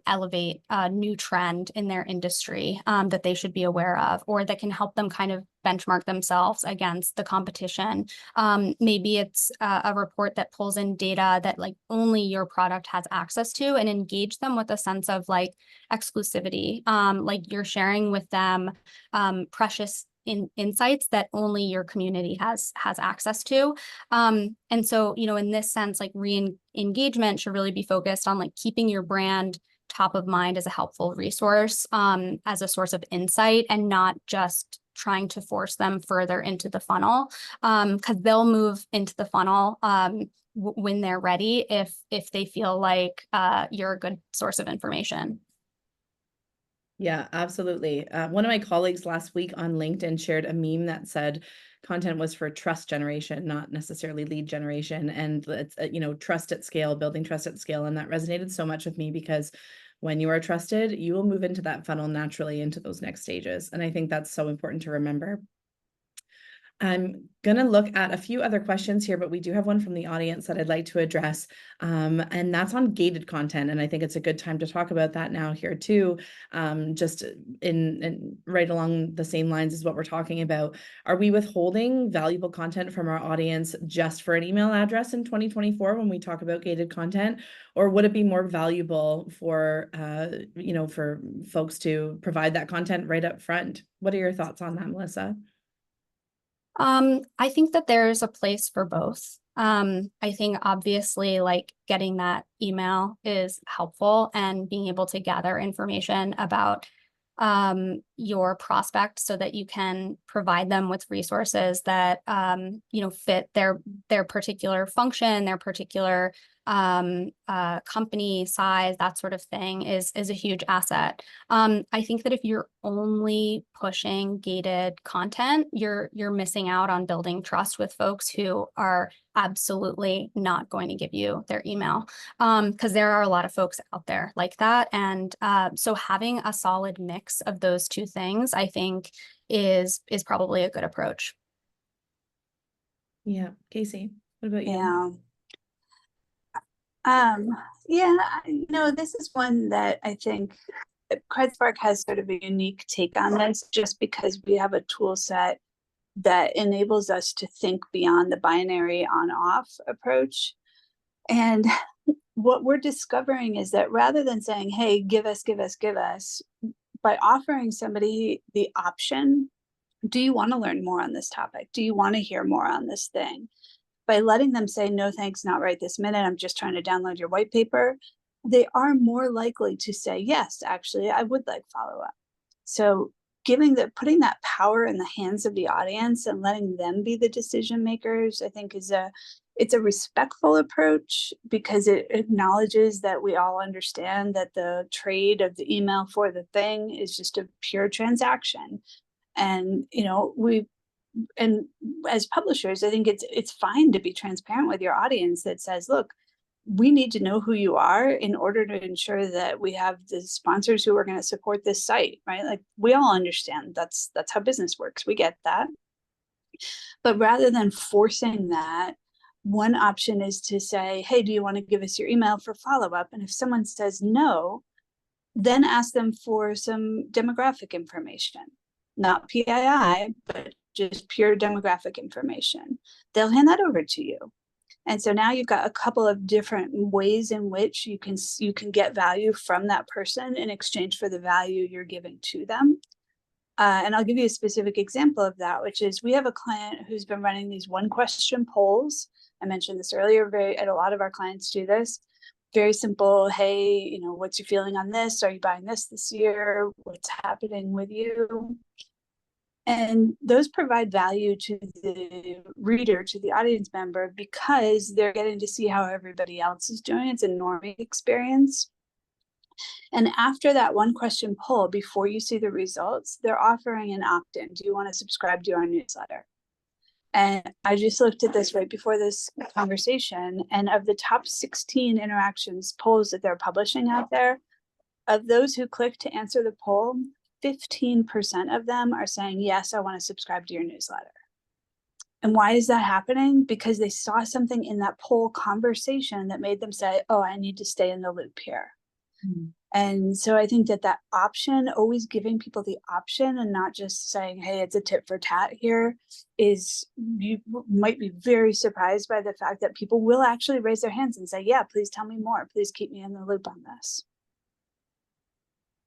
elevate a new trend in their industry that they should be aware of, or that can help them kind of benchmark themselves against the competition. Maybe it's a report that pulls in data that, like, only your product has access to, and engage them with a sense of, like, exclusivity. Like, you're sharing with them precious insights that only your community has access to. And so, in this sense, like, re-engagement should really be focused on, like, keeping your brand top of mind as a helpful resource, as a source of insight, and not just trying to force them further into the funnel, because they'll move into the funnel when they're ready, if they feel like you're a good source of information. Yeah, absolutely. One of my colleagues last week on LinkedIn shared a meme that said content was for trust generation, not necessarily lead generation. And it's, trust at scale, building trust at scale. And that resonated so much with me because when you are trusted, you will move into that funnel naturally into those next stages. And I think that's so important to remember. I'm going to look at a few other questions here, but we do have one from the audience that I'd like to address, and that's on gated content. And I think it's a good time to talk about that now here too, just in right along the same lines as what we're talking about. Are we withholding valuable content from our audience just for an email address in 2024 when we talk about gated content? Or would it be more valuable for, for folks to provide that content right up front? What are your thoughts on that, Melissa? I think that there's a place for both. I think obviously like getting that email is helpful, and being able to gather information about your prospect so that you can provide them with resources that fit their particular function, their particular company size, that sort of thing is a huge asset. I think that if you're only pushing gated content, you're missing out on building trust with folks who are absolutely not going to give you their email, because there are a lot of folks out there like that. And so having a solid mix of those two things, I think, is probably a good approach. Yeah, Casey, what about you? Yeah. This is one that I think CredSpark has sort of a unique take on this, just because we have a tool set that enables us to think beyond the binary on-off approach. And what we're discovering is that rather than saying, hey, give us, by offering somebody the option, do you want to learn more on this topic? Do you want to hear more on this thing? By letting them say, no, thanks, not right this minute, I'm just trying to download your white paper, they are more likely to say, yes, actually, I would like follow-up. So putting that power in the hands of the audience and letting them be the decision makers, I think it's a respectful approach, because it acknowledges that we all understand that the trade of the email for the thing is just a pure transaction. And, and as publishers, I think it's fine to be transparent with your audience that says, look, we need to know who you are in order to ensure that we have the sponsors who are going to support this site, right? Like, we all understand that's how business works. We get that. But rather than forcing that, one option is to say, hey, do you want to give us your email for follow-up? And if someone says no, then ask them for some demographic information, not PII, but just pure demographic information. They'll hand that over to you. And so now you've got a couple of different ways in which you can get value from that person in exchange for the value you're giving to them. And I'll give you a specific example of that, which is we have a client who's been running these 1-question polls. I mentioned this earlier, and a lot of our clients do this. Very simple. Hey, what's your feeling on this? Are you buying this year? What's happening with you? And those provide value to the reader, to the audience member, because they're getting to see how everybody else is doing. It's a norming experience. And after that 1-question poll, before you see the results, they're offering an opt-in. Do you want to subscribe to our newsletter? And I just looked at this right before this conversation, and of the top 16 interactions polls that they're publishing out there, of those who click to answer the poll, 15% of them are saying, yes, I want to subscribe to your newsletter. And why is that happening? Because they saw something in that poll conversation that made them say, oh, I need to stay in the loop here. Mm-hmm. And so I think that option, always giving people the option and not just saying, hey, it's a tit for tat here, is, you might be very surprised by the fact that people will actually raise their hands and say, yeah, please tell me more. Please keep me in the loop on this.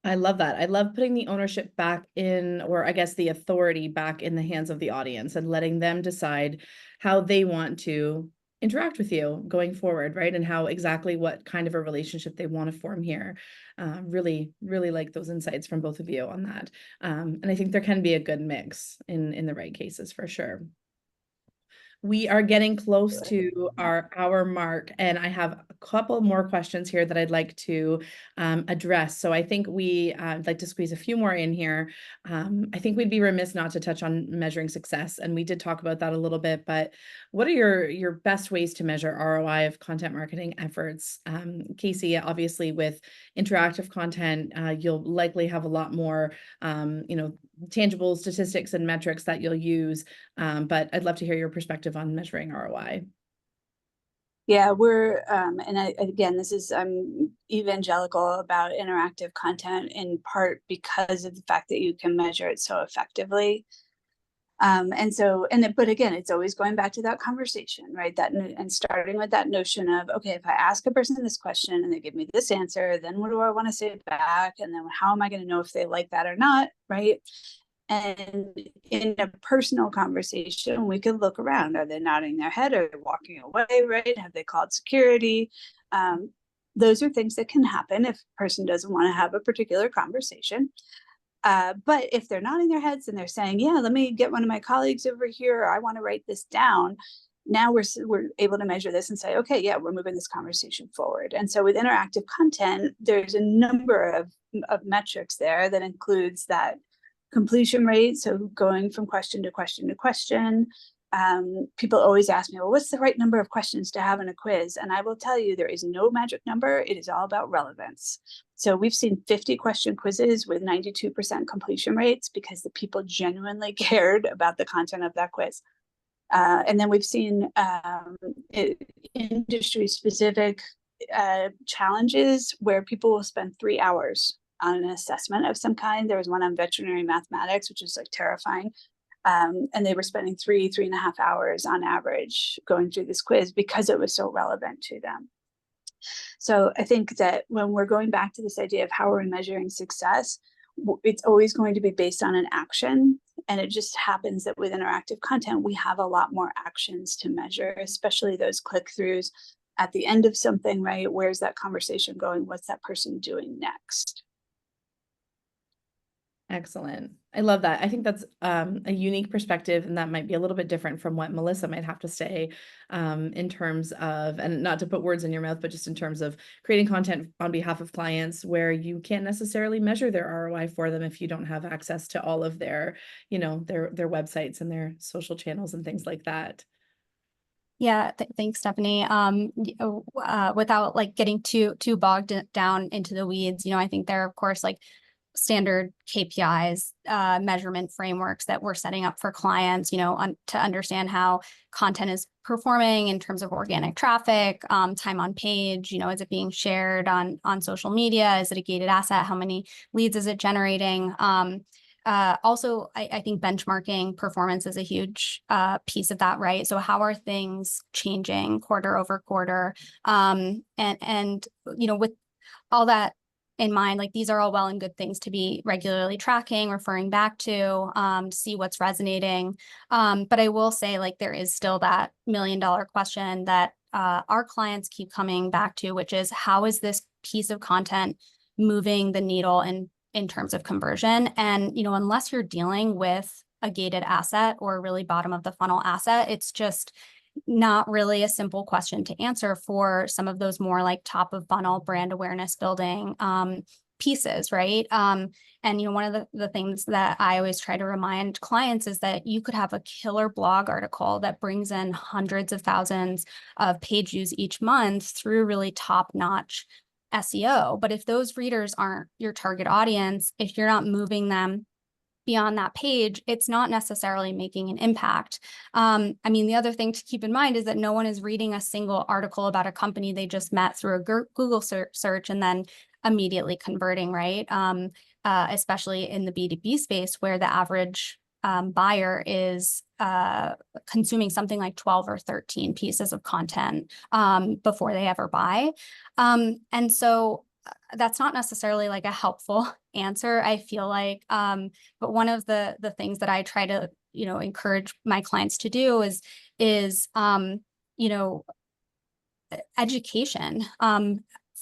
I love that. I love putting the ownership back in, or I guess the authority back in the hands of the audience, and letting them decide how they want to interact with you going forward, right? And how exactly what kind of a relationship they want to form here. Really, really like those insights from both of you on that. And I think there can be a good mix in the right cases for sure. We are getting close to our hour mark, and I have a couple more questions here that I'd like to address. So I think I'd like to squeeze a few more in here. I think we'd be remiss not to touch on measuring success, and we did talk about that a little bit, but what are your best ways to measure ROI of content marketing efforts? Casey, obviously with interactive content, you'll likely have a lot more, tangible statistics and metrics that you'll use. But I'd love to hear your perspective on measuring ROI. Yeah, again, this is, I'm evangelical about interactive content in part because of the fact that you can measure it so effectively. But again, it's always going back to that conversation, right? And starting with that notion of, okay, if I ask a person this question and they give me this answer, then what do I want to say back? And then how am I going to know if they like that or not, right? And in a personal conversation, we could look around. Are they nodding their head? Are they walking away, right? Have they called security? Those are things that can happen if a person doesn't want to have a particular conversation. But if they're nodding their heads and they're saying, yeah, let me get one of my colleagues over here, or I want to write this down, now we're able to measure this and say, okay, yeah, we're moving this conversation forward. And so with interactive content, there's a number of metrics there that includes that completion rate, so going from question to question to question. People always ask me, well, what's the right number of questions to have in a quiz? And I will tell you, there is no magic number. It is all about relevance. So we've seen 50 question quizzes with 92% completion rates because the people genuinely cared about the content of that quiz. And then we've seen industry specific challenges where people will spend 3 hours on an assessment of some kind. There was one on veterinary mathematics, which is like terrifying. And they were spending 3.5 hours on average going through this quiz because it was so relevant to them. So I think that when we're going back to this idea of how we're measuring success, it's always going to be based on an action. And it just happens that with interactive content, we have a lot more actions to measure, especially those click-throughs at the end of something, right? Where's that conversation going? What's that person doing next? Excellent. I love that. I think that's a unique perspective, and that might be a little bit different from what Melissa might have to say in terms of, and not to put words in your mouth, but just in terms of creating content on behalf of clients where you can't necessarily measure their ROI for them if you don't have access to all of their, their websites and their social channels and things like that. Yeah, thanks, Stephanie. Without like getting too bogged down into the weeds, I think there are, of course, like standard KPIs, measurement frameworks that we're setting up for clients, to understand how content is performing in terms of organic traffic, time on page, is it being shared on social media? Is it a gated asset? How many leads is it generating? Also, I think benchmarking performance is a huge piece of that, right? So how are things changing quarter over quarter? And with all that in mind, like these are all well and good things to be regularly tracking, referring back to see what's resonating. But I will say, like, there is still that $1 million question that our clients keep coming back to, which is how is this piece of content moving the needle in terms of conversion? And, unless you're dealing with a gated asset or a really bottom of the funnel asset, it's just not really a simple question to answer for some of those more like top of funnel brand awareness building pieces, right? And one of the things that I always try to remind clients is that you could have a killer blog article that brings in hundreds of thousands of page views each month through really top-notch SEO. But if those readers aren't your target audience, if you're not moving them beyond that page, it's not necessarily making an impact. The other thing to keep in mind is that no one is reading a single article about a company they just met through a Google search and then immediately converting, right? Especially in the B2B space where the average buyer is consuming something like 12 or 13 pieces of content before they ever buy. And so that's not necessarily like a helpful answer, I feel like. But one of the things that I try to, encourage my clients to do is education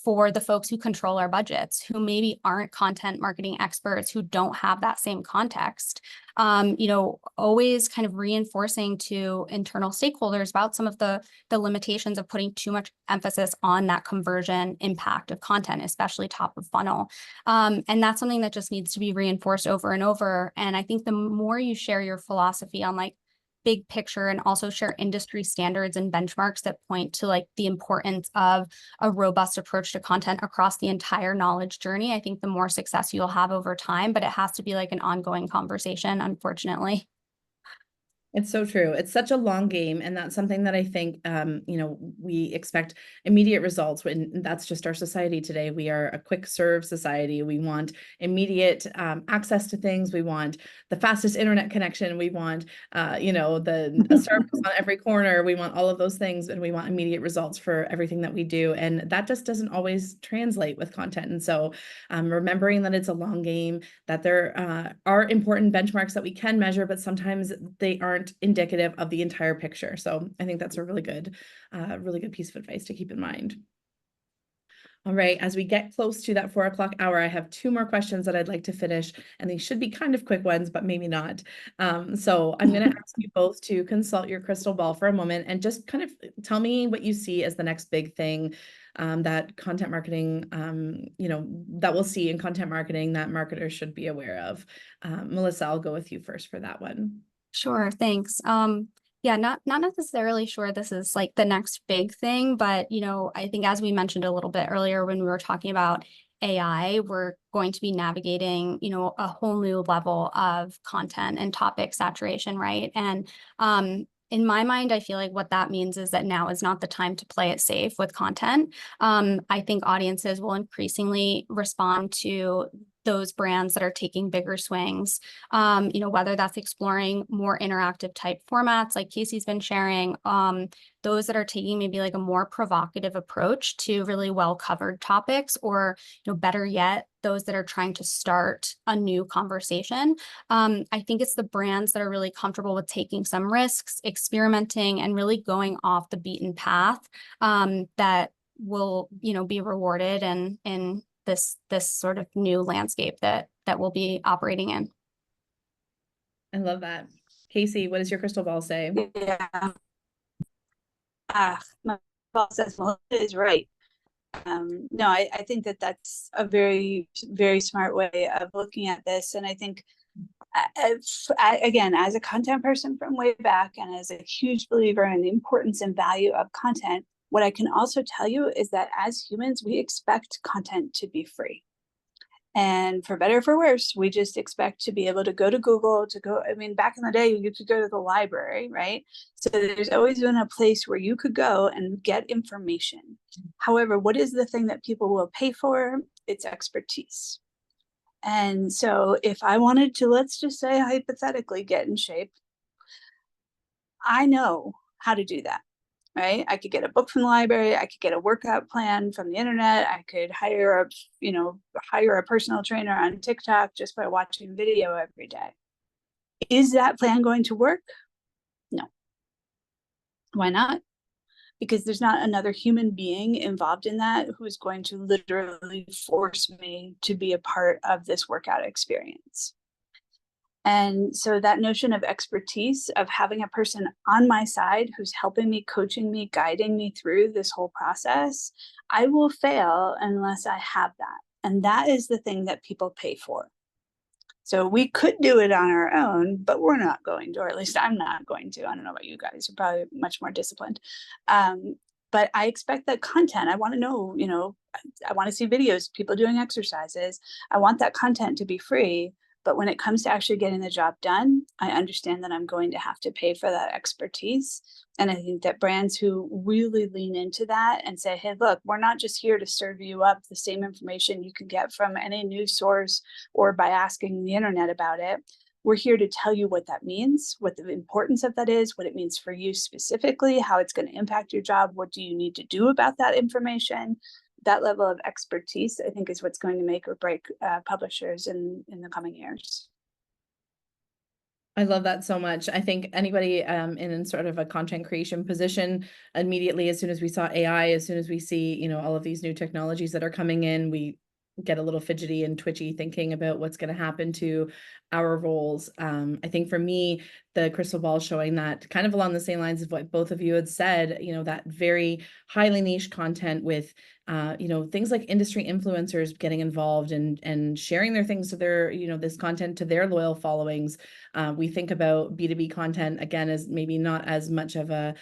for the folks who control our budgets, who maybe aren't content marketing experts, who don't have that same context. Always kind of reinforcing to internal stakeholders about some of the limitations of putting too much emphasis on that conversion impact of content, especially top of funnel. And that's something that just needs to be reinforced over and over. And I think the more you share your philosophy on like big picture and also share industry standards and benchmarks that point to like the importance of a robust approach to content across the entire knowledge journey, I think the more success you'll have over time, but it has to be like an ongoing conversation, unfortunately. It's so true. It's such a long game. And that's something that I think, we expect immediate results when that's just our society today. We are a quick serve society. We want immediate access to things. We want the fastest internet connection. We want, a service on every corner. We want all of those things, and we want immediate results for everything that we do. And that just doesn't always translate with content. And so remembering that it's a long game, that there are important benchmarks that we can measure, but sometimes they aren't indicative of the entire picture. So I think that's a really good piece of advice to keep in mind. All right, as we get close to that 4 o'clock hour, I have 2 more questions that I'd like to finish, and these should be kind of quick ones, but maybe not. So I'm going to ask you both to consult your crystal ball for a moment and just kind of tell me what you see as the next big thing that content marketing, that we'll see in content marketing that marketers should be aware of. Melissa, I'll go with you first for that one. Sure, thanks. Yeah, not necessarily sure this is like the next big thing, but I think as we mentioned a little bit earlier when we were talking about AI, we're going to be navigating, a whole new level of content and topic saturation, right? And in my mind, I feel like what that means is that now is not the time to play it safe with content. I think audiences will increasingly respond to those brands that are taking bigger swings, whether that's exploring more interactive type formats like Casey's been sharing, those that are taking maybe like a more provocative approach to really well-covered topics, or, better yet, those that are trying to start a new conversation. I think it's the brands that are really comfortable with taking some risks, experimenting, and really going off the beaten path that will, be rewarded in this sort of new landscape that we'll be operating in. I love that. Casey, what does your crystal ball say? Yeah. My ball says Melissa is right. No, I think that's a very, very smart way of looking at this. And I think, again, as a content person from way back and as a huge believer in the importance and value of content, what I can also tell you is that as humans, we expect content to be free. And for better or for worse, we just expect to be able to go to Google, back in the day, you could go to the library, right? So there's always been a place where you could go and get information. However, what is the thing that people will pay for? It's expertise. And so if I wanted to, let's just say hypothetically, get in shape, I know how to do that. Right? I could get a book from the library. I could get a workout plan from the internet. I could hire a personal trainer on TikTok just by watching video every day. Is that plan going to work? No. Why not? Because there's not another human being involved in that who is going to literally force me to be a part of this workout experience. And so that notion of expertise, of having a person on my side who's helping me, coaching me, guiding me through this whole process, I will fail unless I have that. And that is the thing that people pay for. So we could do it on our own, but we're not going to, or at least I'm not going to. I don't know about you guys, you're probably much more disciplined. But I expect that content, I want to know, I want to see videos, people doing exercises. I want that content to be free. But when it comes to actually getting the job done, I understand that I'm going to have to pay for that expertise. And I think that brands who really lean into that and say, hey, look, we're not just here to serve you up the same information you can get from any news source or by asking the internet about it. We're here to tell you what that means, what the importance of that is, what it means for you specifically, how it's going to impact your job. What do you need to do about that information? That level of expertise, I think, is what's going to make or break publishers in the coming years. I love that so much. I think anybody in sort of a content creation position, immediately as soon as we saw AI, as soon as we see, you know, all of these new technologies that are coming in, we get a little fidgety and twitchy thinking about what's going to happen to our roles. I think for me, the crystal ball showing that kind of along the same lines of what both of you had said, you know, that very highly niche content with you know, things like industry influencers getting involved and sharing their things to their, you know, this content to their loyal followings. We think about B2B content again as maybe not as much of an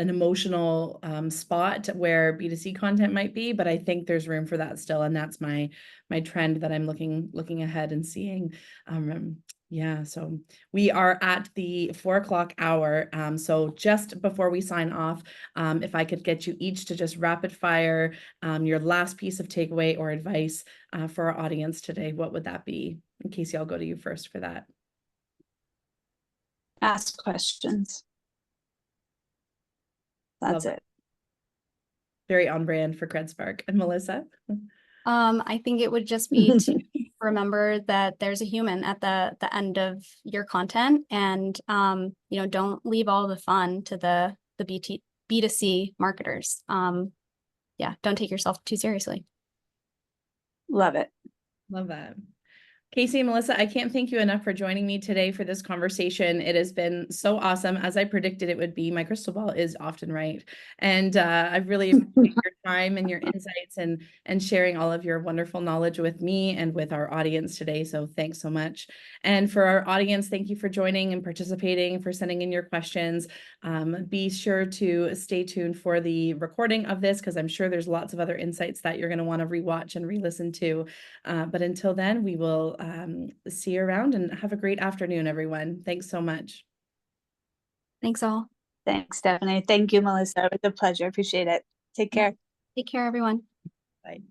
emotional spot where B2C content might be, but I think there's room for that still, and that's my trend that I'm looking ahead and seeing. Yeah, so we are at the 4 o'clock hour. So just before we sign off, if I could get you each to just rapid fire your last piece of takeaway or advice for our audience today, what would that be? In case I'll go to you first for that. Ask questions. That's it. Very on brand for CredSpark. And Melissa? I think it would just be to remember that there's a human at the end of your content, and you know, don't leave all the fun to the B2C marketers. Yeah, don't take yourself too seriously. Love it. Love that. Casey and Melissa, I can't thank you enough for joining me today for this conversation. It has been so awesome. As I predicted it would be, my crystal ball is often right. And I really appreciate your time and your insights and sharing all of your wonderful knowledge with me and with our audience today. So thanks so much. And for our audience, thank you for joining and participating, for sending in your questions. Be sure to stay tuned for the recording of this, because I'm sure there's lots of other insights that you're going to want to rewatch and re-listen to. But until then, we will see you around, and have a great afternoon, everyone. Thanks so much. Thanks all. Thanks, Stephanie. Thank you, Melissa. It was a pleasure. Appreciate it. Take care. Take care, everyone. Bye.